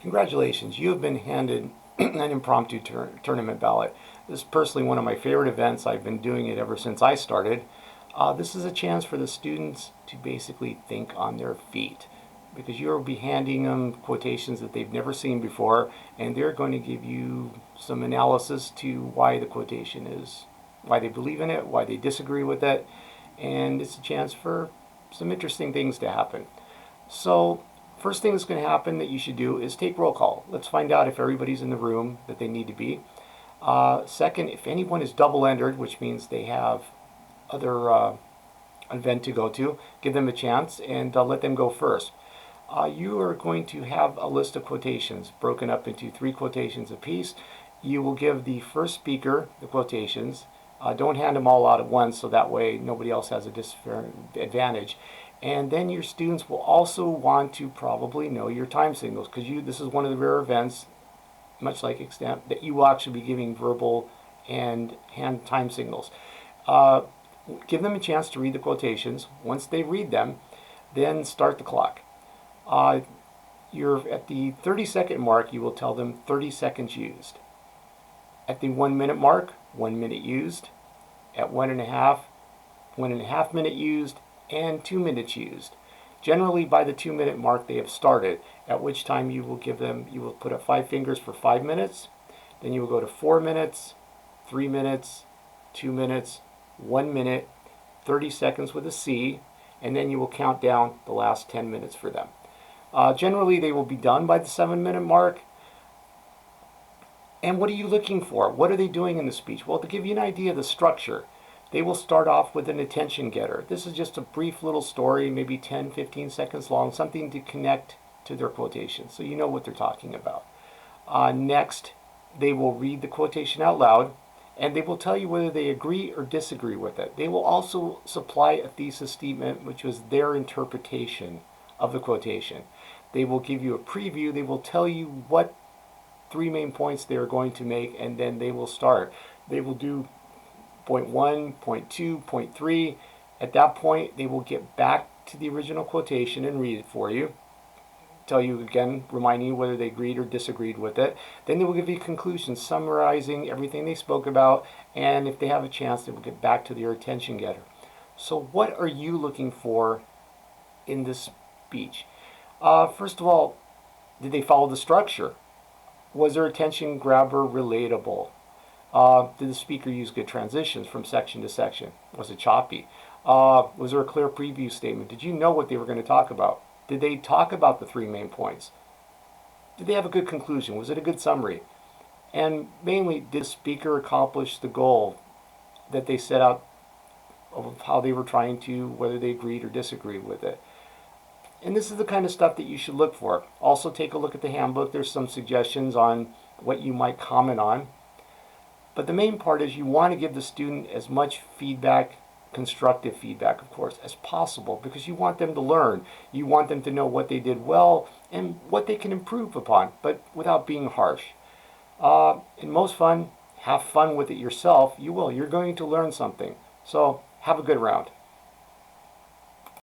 Congratulations, you have been handed an impromptu tournament ballot. This is personally one of my favorite events. I've been doing it ever since I started. This is a chance for the students to basically think on their feet because you'll be handing them quotations that they've never seen before, and they're going to give you some analysis to why the quotation is, why they believe in it, why they disagree with it, and it's a chance for some interesting things to happen. So first thing that's going to happen that you should do is take roll call. Let's find out if everybody's in the room that they need to be. Second, if anyone is double entered, which means they have other event to go to, give them a chance and let them go first. You are going to have a list of quotations broken up into 3 quotations apiece. You will give the first speaker the quotations. Don't hand them all out at once so that way nobody else has a disadvantage. And then your students will also want to probably know your time signals because this is one of the rare events, much like extent, that you will actually be giving verbal and hand time signals. Give them a chance to read the quotations. Once they read them, then start the clock. You're at the 30-second mark, you will tell them 30 seconds used. At the 1 minute mark, 1 minute used. At 1.5 minute used, and 2 minutes used. Generally by the 2 minute mark they have started, at which time you will put up 5 fingers for 5 minutes, then you will go to 4 minutes, 3 minutes, 2 minutes, 1 minute, 30 seconds with a C, and then you will count down the last 10 minutes for them. Generally they will be done by the 7 minute mark. And what are you looking for? What are they doing in the speech? Well, to give you an idea of the structure, they will start off with an attention getter. This is just a brief little story, maybe 10, 15 seconds long, something to connect to their quotation so you know what they're talking about. Next, they will read the quotation out loud and they will tell you whether they agree or disagree with it. They will also supply a thesis statement, which was their interpretation of the quotation. They will give you a preview. They will tell you what 3 main points they are going to make, and then they will start. They will do point 1, point 2, point 3. At that point, they will get back to the original quotation and read it for you. Tell you again, reminding you whether they agreed or disagreed with it. Then they will give you conclusions, summarizing everything they spoke about, and if they have a chance, they will get back to their attention getter. So what are you looking for in this speech? First of all, did they follow the structure? Was their attention grabber relatable? Did the speaker use good transitions from section to section? Was it choppy? Was there a clear preview statement? Did you know what they were going to talk about? Did they talk about the 3 main points? Did they have a good conclusion? Was it a good summary? And mainly, did the speaker accomplish the goal that they set out of how they were trying to, whether they agreed or disagreed with it? And this is the kind of stuff that you should look for. Also take a look at the handbook. There's some suggestions on what you might comment on. But the main part is you want to give the student as much feedback, constructive feedback, of course, as possible because you want them to learn. You want them to know what they did well and what they can improve upon, but without being harsh. And most fun, have fun with it yourself. You will. You're going to learn something. So have a good round.